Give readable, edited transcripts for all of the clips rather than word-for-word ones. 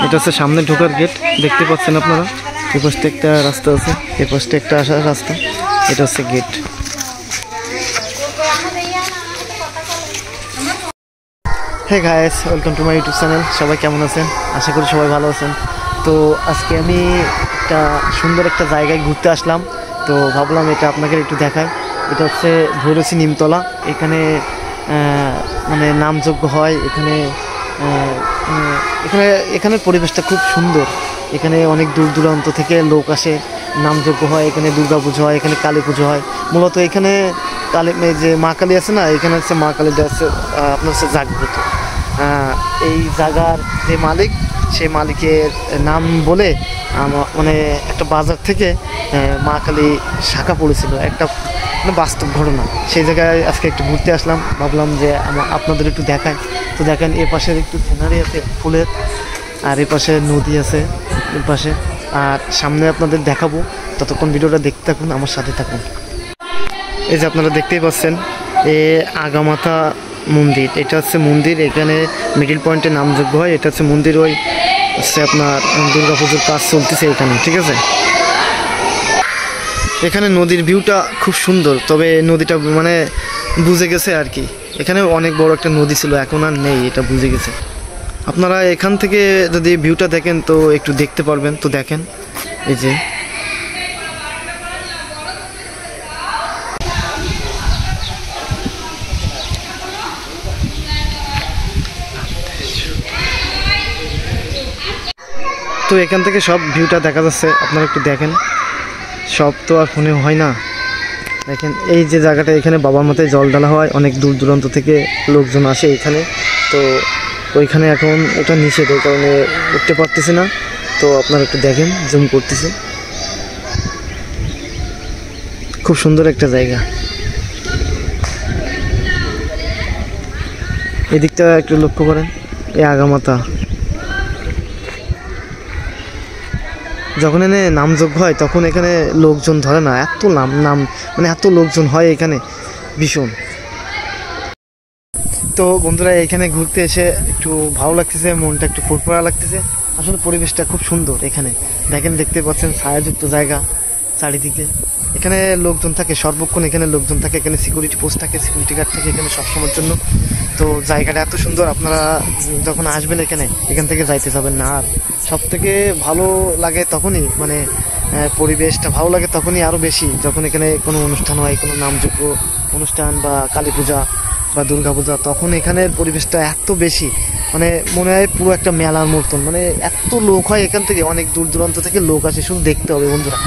এটা হচ্ছে সামনে ঢোকার গেট, দেখতে পাচ্ছেন আপনারা। এই পাশে একটা রাস্তা আছে, এই পাশে একটা আসার রাস্তা। এটা হচ্ছে gate. Hey guys, welcome to my YouTube channel. সবাই কেমন আছেন? আশা করি সবাই ভালো আছেন। তো আজকে আমি একটা সুন্দর একটা জায়গায় ঘুরতে আসলাম, তো ভাবলাম এটা আপনাকে একটু দেখাই। এটা হচ্ছে ভৈরসী নিমতলা। এখানে মানে নামযজ্ঞ হয়। এখানের পরিবেশটা খুব সুন্দর। এখানে অনেক দূর দূরান্ত থেকে লোক আসে, নামযজ্ঞ হয়। এখানে দুর্গা পুজো হয়, এখানে কালী পুজো হয়। মূলত এখানে যে মা কালী আছে না, এখানে হচ্ছে মা কালীটা হচ্ছে আপনার হচ্ছে জাগ্রত। এই জায়গার যে মালিক, সেই মালিকের নাম বলে মানে একটা বাজার থেকে মা কালী শাখা পড়েছিল, একটা মানে বাস্তব ঘটনা। সেই জায়গায় আজকে একটু ঘুরতে আসলাম, ভাবলাম যে আপনাদের একটু দেখাই। তো দেখেন এ পাশের একটু সিনারি আছে ফুলের, আর এ পাশে নদী আছে এ পাশে। আর সামনে আপনাদের দেখাবো, ততক্ষণ ভিডিওটা দেখতে থাকুন, আমার সাথে থাকুন। এই যে আপনারা দেখতেই পাচ্ছেন এ আগামাথা মন্দির। এটা হচ্ছে মন্দির, এখানে মিডিল পয়েন্টে নামযজ্ঞ হয়। এটা হচ্ছে মন্দির, ওই হচ্ছে আপনার দুর্গা পুজোর কাজ চলতেছে এখানে, ঠিক আছে। এখানে নদীর ভিউটা খুব সুন্দর, তবে নদীটা মানে বুঝে গেছে আর কি। এখানে অনেক বড় একটা নদী ছিল, এখন আর নেই, এটা বুঝে গেছে। আপনারা এখান থেকে যদি ভিউটা দেখেন তো একটু দেখতে পারবেন। তো দেখেন এই যে তো এখান থেকে সব ভিউটা দেখা যাচ্ছে, আপনারা একটু দেখেন। সব তো আর ফোনে হয় না। দেখেন এই যে জায়গাটা, এখানে বাবার মাথায় জল ঢালা হয়, অনেক দূর দূরান্ত থেকে লোকজন আসে এখানে। তো ওইখানে এখন ওটা নিষেধ, এই কারণে উঠতে পারতেছি না। তো আপনারা একটু দেখেন, জুম করতেছি। খুব সুন্দর একটা জায়গা। এদিকটা একটু লক্ষ্য করেন, এই আগামাথা। যখন এনে নামযজ্ঞ হয় তখন এখানে লোকজন ধরে না, এত নাম মানে এত লোকজন হয় এখানে, ভীষণ। তো বন্ধুরা এখানে ঘুরতে এসে একটু ভালো লাগতেছে, মনটা একটু ফুরফুরা লাগতেছে। আসলে পরিবেশটা খুব সুন্দর এখানে। দেখেন, দেখতে পাচ্ছেন ছায়াযুক্ত জায়গা চারিদিকে। এখানে লোকজন থাকে সর্বক্ষণ, এখানে লোকজন থাকে, এখানে সিকিউরিটি পোস্ট থাকে, সিকিউরিটি গার্ড থাকে এখানে সবসময়ের জন্য। তো জায়গাটা এত সুন্দর, আপনারা যখন আসবেন এখান থেকে যাইতে যাবেন না। আর সব থেকে ভালো লাগে তখনই, মানে পরিবেশটা ভালো লাগে তখনই আরও বেশি, যখন এখানে কোনো অনুষ্ঠান হয়, কোনো নামযজ্ঞ অনুষ্ঠান বা কালী পূজা বা দুর্গা পূজা, তখন এখানের পরিবেশটা এত বেশি, মানে মনে হয় পুরো একটা মেলার মতন। মানে এত লোক হয় এখান থেকে, অনেক দূর দূরান্ত থেকে লোক আসে, শুধু দেখতে হবে বন্ধুরা।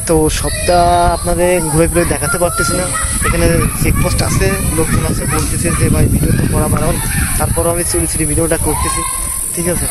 তো সবটা আপনাদের ঘুরে ঘুরে দেখাতে পারতেছি না। এখানে চেকপোস্ট আছে, লোকজন আছে, বলতেছে যে ভাই ভিডিও তো করা বাড়ান, তারপরও আমি চুরি চুরি ভিডিওটা করতেছি, ঠিক আছে।